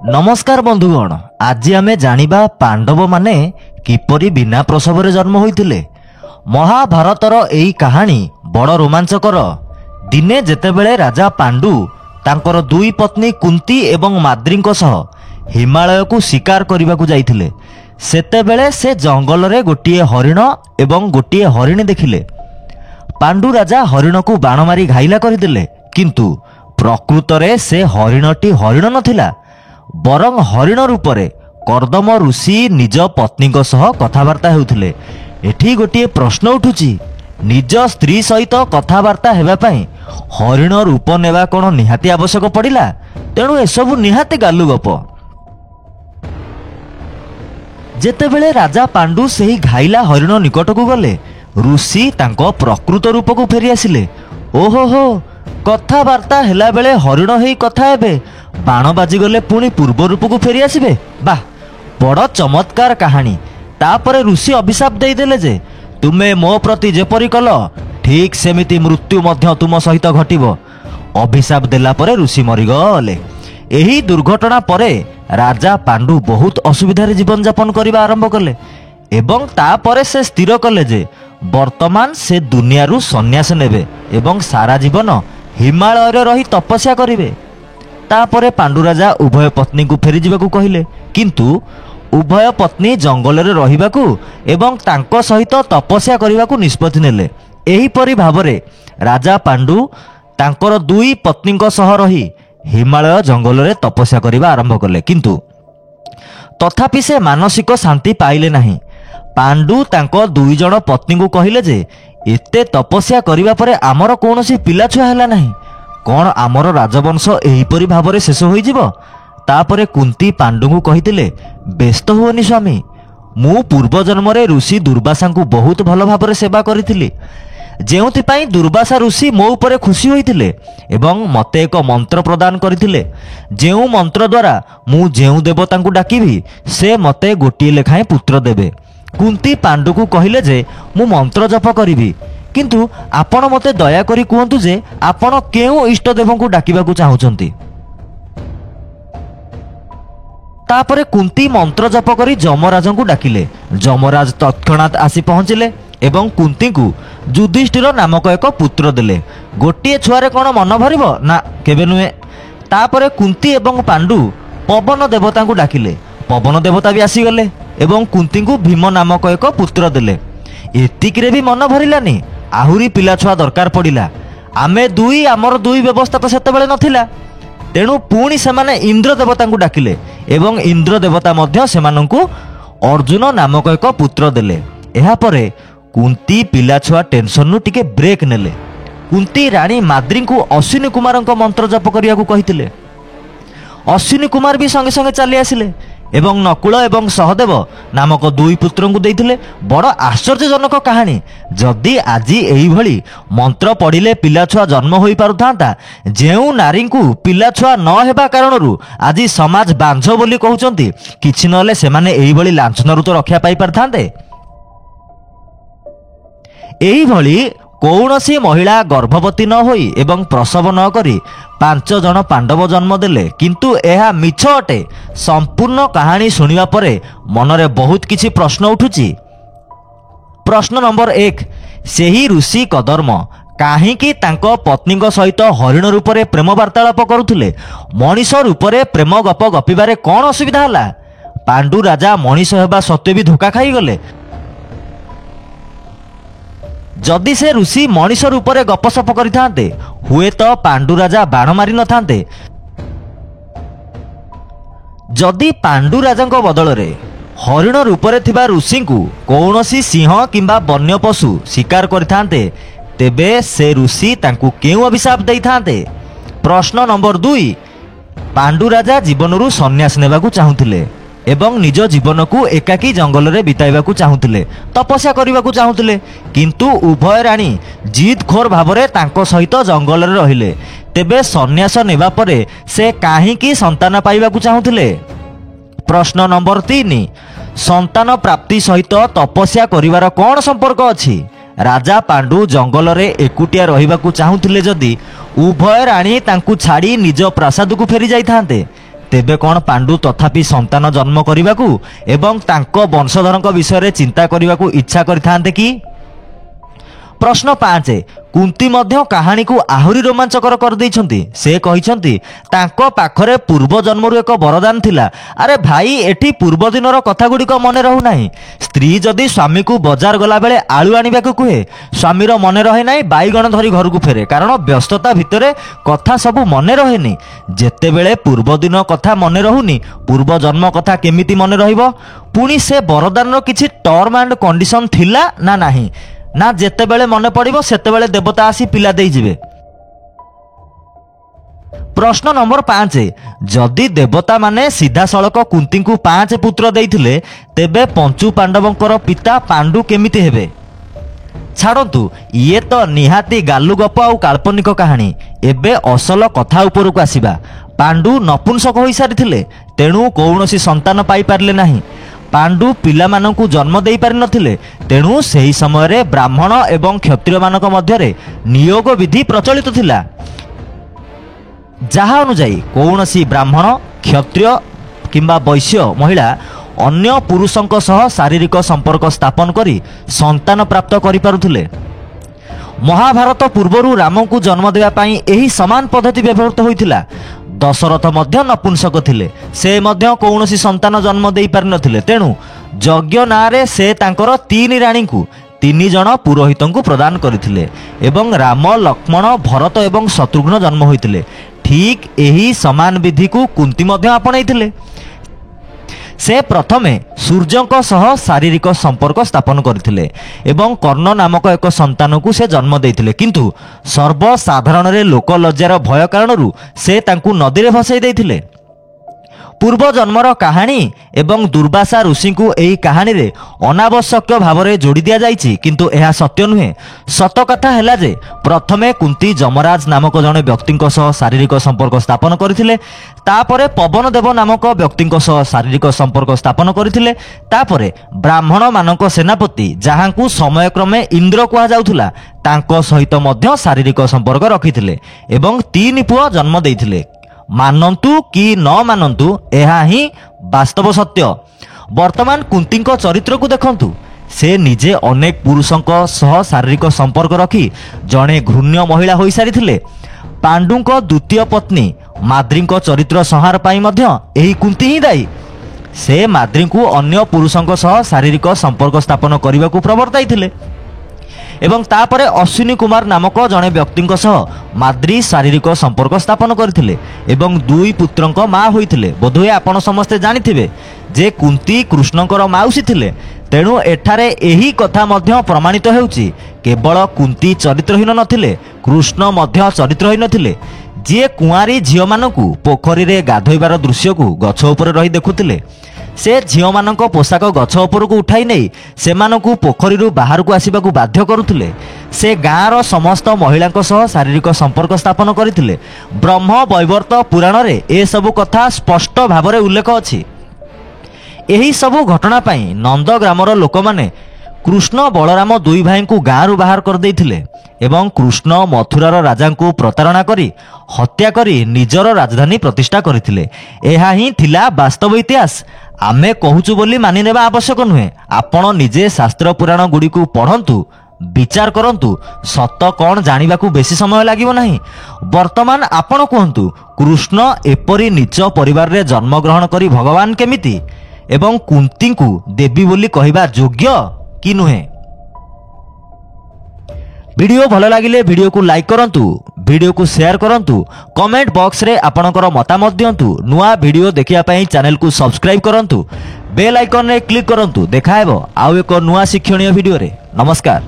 नमस्कार बंधुगण, आज आमे जानिबा पांडव माने किपरि बिना प्रसव जन्म होइतिले। महाभारतर एई कहानी बड़ रोमांचकर। दिने जेतेबेले राजा पांडु तांकर दुई पत्नी कुंती एवं माद्रींको सह हिमालय को शिकार करने जाइथिले, सेतेबेले से जंगल रे गोटिए हरिण एवं गोटिए हरिणी देखिले। पांडु राजा हरिण को बाण मारी घाइला करदेले, किंतु प्रकृत रे से हरिणटी हरिण नथिला, बरं हरिण रूपरे कर्दम ऋषि निज पत्नी सह कथबार्ता हेउथिले। एठी गोटिए प्रश्न उठुची, निज स्त्री सहित कथबार्ता हेबा पई हरिण रूप नेबा कोन निहाती आवश्यक पड़िला? तेणु एसबु निहाती गालु गप। जेतेबेले राजा पांडु सेही घाइला हरिण निकट को गले, ऋषि तांको प्रकृत रूप को फेरी आसिले। ओहो हो, कथबार्ता हेला बेले हरिण हेई कथा हेबे, बाण बाजी गले पुणी पूर्व रूप को फेरी आसिबे। वाह, बड़ चमत्कार कहानी। तापरे ऋषि अभिशाप देदेले जे तुमे मो प्रति जेपरि कल ठीक सेमिति मृत्यु मध्य तुम सहित घटिबो। अभिशाप देला परे ऋषि मरिगले। एही दुर्घटना परे राजा पांडु बहुत असुविधारे जीवन यापन करबा आरंभ कले एवं तापरे से स्थिर कले जे वर्तमान से दुनियारू सन्यास नेबे एवं सारा जीवन हिमालय रे रही तपस्या करिवे। तापरे पांडु राजा उभय पत्नी को फेरी जीवाकू कहिले, किंतु उभय पत्नी जंगल रे रहिबाकू एवं तांको सहित तपस्या करिबाकू निष्पत्ति नेले। एही परि भावरे राजा पांडु तांकर दुई पत्नीको सह रही हिमालय जंगल रे तपस्या करिबा आरंभ कले, किंतु तथापि से मानसिक शांति पाइले नाही। पांडु तांको दुई जण पत्नी को कहिले जे एते तपस्या करिबा परे आमर कोनोसी पिला छुआ हैला नाही, कोन आमर राजवंश एही परि भावरे शेष होई जिवो? तापरे कुंती पांडु को कहितिले, व्यस्त हुओनी स्वामी, मु पूर्व जन्म रे ऋषि दुर्वासा को बहुत भल भावरे सेवा करिथिली, जेउथिपाई दुर्वासा ऋषि मो उपरे खुशी होइथिले एवं मते एक मंत्र प्रदान करथिले, जेउ मंत्र द्वारा मु जेउ देवता को डाकिबी से मते गोटिए लेखाएं पुत्र देबे। कुंती पांडु को कहिले जे मु मंत्र जप करिबी, किंतु आपण मते दया करी कहतु जे आपण केउ इष्ट देव को डाकिबाकू चाहुचंती। तापरे कुंती मंत्र जप करी जमराज को डाकिले। जमराज तत्क्षणात आसी पहुंचिले एवं कुंती को युधिष्ठिर नामक एक पुत्र देले। गोटिए छुआरे कौन मन भरिबो ना, केबे नुहे। तापरे कुंती एवं पांडु पवन देवता को डाकिले। पवन देवता भी आसीगले एवं कुंती को भीम नामक एक पुत्र देले। एतिकिरे भी मन भरिलानी, आहुरी पिला छुआ दरकार पड़िला। आमे दुई आमर दुई व्यवस्था तो सेतेबेले नथिला, तेणु पुणी सेमाने इंद्र देवता को डाकिले एवं इंद्र देवता मध्य सेमानंकु अर्जुन नामक एक पुत्र देले। एहा परे कुंती पिला छुआ टेंशन नु टिके ब्रेक नेले। कुंती रानी माद्री को अश्विनी कुमार मंत्र जप करिया को कहितिले। अश्विनी कुमार भी संगे संगे चली आसिले एवं नकुल एवं सहदेव नामक दुई पुत्र को देइथिले। बड़ आश्चर्यजनक कहानी। जदि आज एही भली मंत्र पढ़िले पिला छुआ जन्म होई पारुथांता, जेउ नारी को पिला छुआ न हेबा कारणरू आज समाज बांझ बोली कहउचंती, किछि नले सेमाने एही भली लांछनरू तो रक्षा पाई पारथांते। एही भली कौनसी महिला गर्भवती न होई एवं प्रसव न करी 5 जन पांडव जन्म देले, किंतु यह मिछ अटे। संपूर्ण कहानी सुनिबा परे मनरे बहुत किछि प्रश्न उठुची। प्रश्न नंबर 1, सेही ऋषि कदर्म काहींकि तांको पत्नीक सहित हरिण रूपरे प्रेम वार्तालाप करुथिले? मनीष रूपरे प्रेम गप गपिबारे कौन असुविधा हला? पांडु राजा मनीष हेबा सत्वे भी धोखा खाई गले। जदि से ऋषि मनीष रूपरे गपसप करिथांते, हुए तो पांडु राजा बाण मारी न थांते। जदि पांडु राजांको बदलरे हरिण रूपरे थिबा ऋषि को कौनसी सिंह किंबा वन्य पशु शिकार करिथांते, तेबे से ऋषि तांकु केउ अभिशाप देइथांते? प्रश्न नंबर 2, पांडु राजा जीवनरू सन्यास नेबाकू चाहुथिले एवं निज जीवन को एकाकी जंगल रे बिताइबाकू चाहुथिले, तपस्या करिबाकू चाहुथिले, किंतु उभय रानी जिद खोर भावरे तांको सहित जंगल रे रहिले। तेबे सन्यास नेबा परे से काहींकि संतान पाइबाकू चाहुथिले? प्रश्न नंबर 3, संतान प्राप्ति सहित तपस्या करिवार कौन संपर्क अछि? राजा पांडु जंगल रे एकुटिया रहिबाकू चाहुथिले जदि उभय रानी तांकू छाड़ी निज प्रासाद को फेरी जाइथांते, तेबे कौन पांडु तथापि संतान जन्म करने एवं तांको वंशधर विषय चिंता करने को इच्छा करते कि? प्रश्न 5 कुंती मध्य कहानी को आहुरी रोमांचकर कर देइछंती। से कहिछंती तांको पाखरे पूर्व जन्मरु एक वरदान थिला। अरे भाई एठी पूर्व दिनर कथा गुड़िक मने रहू नाही। स्त्री जदि स्वामी को बजार गला बेले आलू आनिबा को कहे, स्वामीर मने रहे नाही, बाईगण धरी घर को फेरे, कारण व्यस्तता भितरे कथा सबु मने रहेनी। जेतेबेले पूर्व दिन कथा मने रहुनी, पूर्व जन्म कथा केमिति मने रहिबो? पुणी से वरदान किछि टर्म एंड कंडीशन थिला ना नाही ना? जेतेबेले मने पड़िबो सेतेबेले देवता आसी पिला देई जिवे। प्रश्न नंबर 5 जदि देवता माने सीधा सड़क कुंती को 5 पुत्र देइथिले, तेबे पंचु पांडवंकर पिता पांडु केमिति हेबे? छाड़ू ये तो निहाती गालु गप आ काल्पनिक कहानी। एबे असल कथा उपरକୁ आसीबा। पांडु नपुंसक होई सारिथिले, तेणु कौनसी संतान पाई पारले नाही। पांडु पिलामानंकु जन्म देई पारि नथिले, तेणु सेही समय ब्राह्मण एवं क्षत्रिय मानक मध्यरे नियोग विधि प्रचलित थिला। जहा अनुजाई कौनसी ब्राह्मण क्षत्रिय किंबा वैश्य महिला अन्य पुरुषंक सह शारीरिक संपर्क स्थापन करी संतान प्राप्त करि पारुथिले। महाभारत पूर्वरु रामंकु जन्म देवा पई एही समान पद्धति व्यवहृत होइथिला। दशरथ मध्य नपुंसक थिले, से मध्य कौनसी संतान जन्म देई पारि नथिले, तेणु यज्ञ नारे से तांकर 3 राणी को 3 जन पुरोहितंकु प्रदान करथिले एवं राम लक्ष्मण भरत एवं शत्रुघ्न जन्म होइथिले। ठीक एही समान विधि को कुंती मध्य आपणैथिले। से प्रथमे सूर्यंक सह शारीरिक संपर्क स्थापन करथिले एवं कर्ण नामक एक संतान को से जन्म देइथिले, किंतु सर्वसाधारण रे लोक लज्जार भय कारणरू से तांकु नदी रे भसाई देइथिले। पूर्व जन्मर कहानी एवं दुर्वासा ऋषि को एही कहानी रे अनावश्यक भाव में जोड़ी दिया जाइछि, किंतु यह सत्य नुहे। सत कथा हैला जे प्रथमे कुंती जमराज नामक जने व्यक्तिंक सह शारीरिक संपर्क स्थापन करथिले, तापरे पवन देव नामक व्यक्तिंक सह शारीरिक संपर्क स्थापन करथिले, तापरे ब्राह्मण मानक सेनापति जहांकु समयक्रमे इंद्र कुहा जाउथुला तांको सहित मध्य शारीरिक संपर्क रखिथिले एवं 3 पुआ जन्म देइथिले। मानंतु कि न मानंतु यह ही वास्तव सत्य। वर्तमान कुंती चरित्र को देखंतु, से निजे अनेक पुरुषों सह शारीरिक संपर्क रखी जड़े घृण्य महिला हो सारी। पांडुक द्वितीय पत्नी माद्री चरित्र संहार पाई मध्य एही कुंती ही दायी। से माद्री को अन्य पुरुषों सह शारीरिक संपर्क स्थापन करने को प्रवर्ताई एवं तापरे अश्विनी कुमार नामक जड़े व्यक्ति सह माद्री शारीरिक संपर्क स्थापन करथिले एवं 2 पुत्रंक माँ होइथिले। बोधहुए आपण समस्ते जानिथिबे जे कुंती कृष्णंकर माउसी थिले, तेणु एठारे एही कथा मध्य प्रमाणित हेउची केवल कुंती चरित्रहीन नथिले, कृष्ण मध्य चरित्रहीन थिले। जे कुआरी झियो मानकु पोखरी रे गाधोइबार दृश्य को गछ ऊपर रही देखुथिले, से झियो मानक पोशाक गछ उपरକୁ उठाई नहीं सेमानकु पोखरीरु बाहर को आसिबा को बाध्य करुथिले। से गाँर समस्त महिला सह शारीरिक संपर्क स्थापन करथिले। ब्रह्म वैवर्त पुराण रे ए सबु कथा स्पष्ट भाव में उल्लेख अछि। एही सबु घटना पाई नंद ग्रामर लोक माने कृष्ण बलराम 2 भाई को गाँव बाहर कर देइथिले एवं कृष्ण मथुरार राजा को प्रतारणा करी हत्या करी निजर राजधानी प्रतिष्ठा करथिले। एहा ही थिला वास्तव इतिहास। आमे कहूचु बोली मानि नेबा आवश्यक नुहे। आपण निजे शास्त्र पुराण गुडी को पढ़ंतु, विचार करंतु, सत कौन जानिबा को बेसी समय लागिबो नाही। वर्तमान आपण कहंतु कृष्ण एपरी नीच परिवार रे जन्म ग्रहण करी भगवान केमिति एवं कुंती को देवी बोली कहिबा योग्य कि नुहे। वीडियो भल लागिले वीडियो को लाइक करंतु, वीडियो को शेयर करंतु, कमेंट बॉक्स रे आपणकर मतामत दियंतु। नुआ वीडियो देखिया पई चैनल को सब्सक्राइब करंतु, बेल आइकन रे क्लिक करंतु। देखा हेबो आउ एक नुआ शिक्षणीय वीडियो रे। नमस्कार।